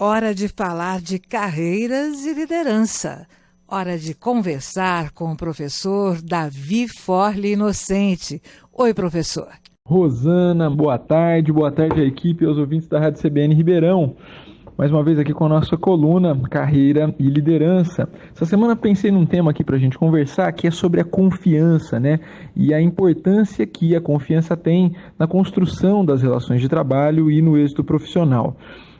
Hora de falar de carreiras e liderança. Hora de conversar com o professor Davi Forli Inocente. Oi, professor. Rosana, boa tarde à equipe e aos ouvintes da Rádio CBN Ribeirão. Mais uma vez aqui com a nossa coluna Carreira e Liderança. Essa semana pensei num tema aqui para a gente conversar, que é sobre a confiança, né? E a importância que a confiança tem na construção das relações de trabalho e no êxito profissional.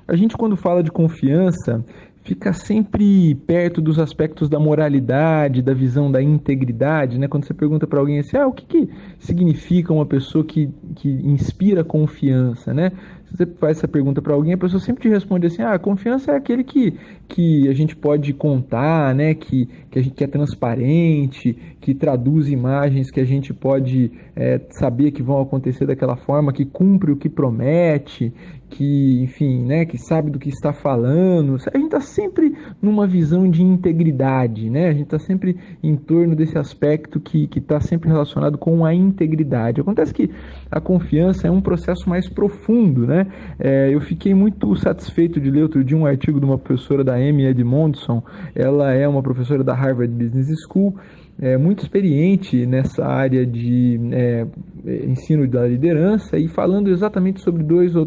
A gente, quando fala de confiança, fica sempre perto dos aspectos da moralidade, da visão da integridade, né? Quando você pergunta para alguém assim, o que significa uma pessoa que inspira confiança, né? Se você faz essa pergunta para alguém, a pessoa sempre te responde assim, confiança é aquele que a gente pode contar, né? Que é transparente, que traduz imagens que a gente pode saber que vão acontecer daquela forma, que cumpre o que promete, que, enfim, né, que sabe do que está falando. A gente está sempre numa visão de integridade, né? A gente está sempre em torno desse aspecto que está sempre relacionado com a integridade. Acontece que a confiança é um processo mais profundo, né? Eu fiquei muito satisfeito de ler outro dia um artigo de uma professora da Amy Edmondson. Ela é uma professora da Harvard Business School, muito experiente nessa área de ensino da liderança, e falando exatamente sobre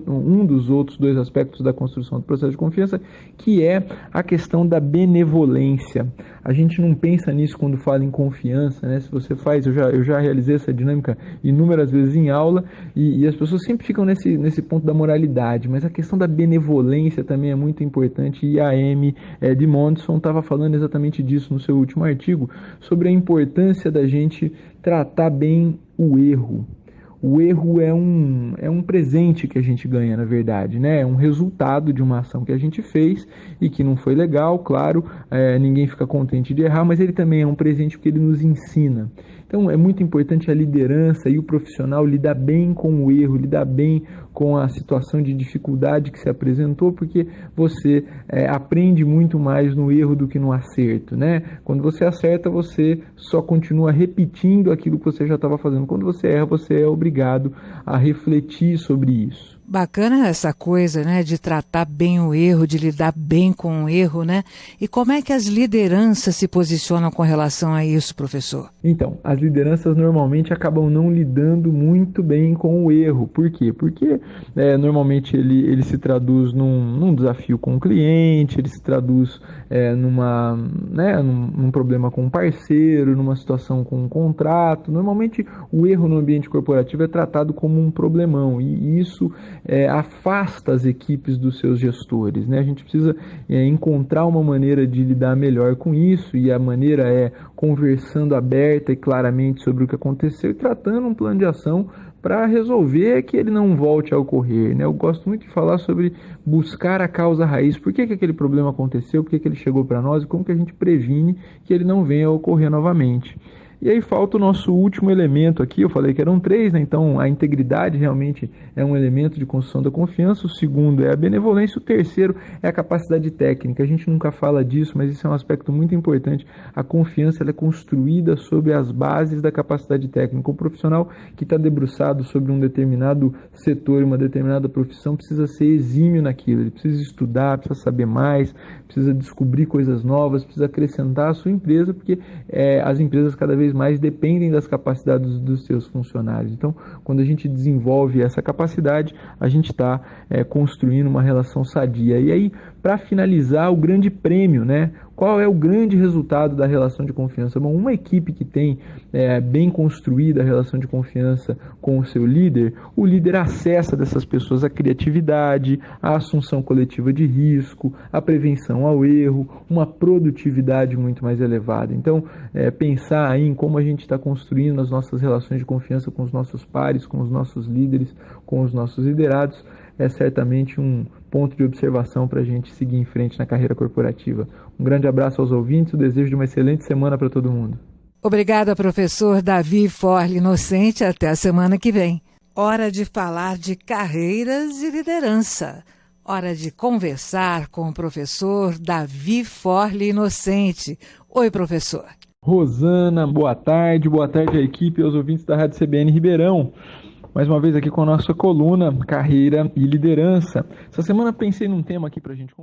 um dos outros dois aspectos da construção do processo de confiança, que é a questão da benevolência. A gente não pensa nisso quando fala em confiança, né? Se você faz, eu já realizei essa dinâmica inúmeras vezes em aula, e as pessoas sempre ficam nesse ponto da moralidade, mas a questão da benevolência também é muito importante, e a Amy Edmondson estava falando exatamente disso no seu último artigo, sobre a importância da gente tratar bem o erro. O erro é um presente que a gente ganha, na verdade, né? É um resultado de uma ação que a gente fez e que não foi legal, claro, ninguém fica contente de errar, mas ele também é um presente porque ele nos ensina. Então é muito importante a liderança e o profissional lidar bem com o erro, lidar bem com a situação de dificuldade que se apresentou, porque você aprende muito mais no erro do que no acerto, né? Quando você acerta, você só continua repetindo aquilo que você já estava fazendo. Quando você erra, você é obrigado a refletir sobre isso. Bacana essa coisa, né, de tratar bem o erro, de lidar bem com o erro, né? E como é que as lideranças se posicionam com relação a isso, professor? Então, as lideranças normalmente acabam não lidando muito bem com o erro. Por quê? Porque normalmente ele se traduz num desafio com o cliente, ele se traduz num problema com um parceiro, numa situação com um contrato. Normalmente o erro no ambiente corporativo é tratado como um problemão, e isso afasta as equipes dos seus gestores, né? A gente precisa encontrar uma maneira de lidar melhor com isso, e a maneira é conversando aberta e claramente sobre o que aconteceu e tratando um plano de ação para resolver que ele não volte a ocorrer, né? Eu gosto muito de falar sobre buscar a causa raiz. Por que aquele problema aconteceu, por que ele chegou para nós e como que a gente previne que ele não venha a ocorrer novamente. E aí falta o nosso último elemento aqui, eu falei que eram 3, né? Então a integridade realmente é um elemento de construção da confiança, o segundo é a benevolência, o terceiro é a capacidade técnica. A gente nunca fala disso, mas isso é um aspecto muito importante. A confiança ela é construída sobre as bases da capacidade técnica. O profissional que está debruçado sobre um determinado setor e uma determinada profissão precisa ser exímio naquilo, ele precisa estudar, precisa saber mais, precisa descobrir coisas novas, precisa acrescentar à sua empresa, porque as empresas cada vez mais dependem das capacidades dos seus funcionários. Então, quando a gente desenvolve essa capacidade, a gente está construindo uma relação sadia. E aí, para finalizar, o grande prêmio, né? Qual é o grande resultado da relação de confiança? Bom, uma equipe que tem bem construída a relação de confiança com o seu líder, o líder acessa dessas pessoas a criatividade, a assunção coletiva de risco, a prevenção ao erro, uma produtividade muito mais elevada. Então, pensar aí em como a gente está construindo as nossas relações de confiança com os nossos pares, com os nossos líderes, com os nossos liderados, é certamente um ponto de observação para a gente seguir em frente na carreira corporativa. Um grande abraço aos ouvintes, o desejo de uma excelente semana para todo mundo. Obrigada, professor Davi Forli Inocente. Até a semana que vem. Hora de falar de carreiras e liderança. Hora de conversar com o professor Davi Forli Inocente. Oi, professor. Rosana, boa tarde à equipe e aos ouvintes da Rádio CBN Ribeirão. Mais uma vez aqui com a nossa coluna Carreira e Liderança. Essa semana pensei num tema aqui para a gente conversar.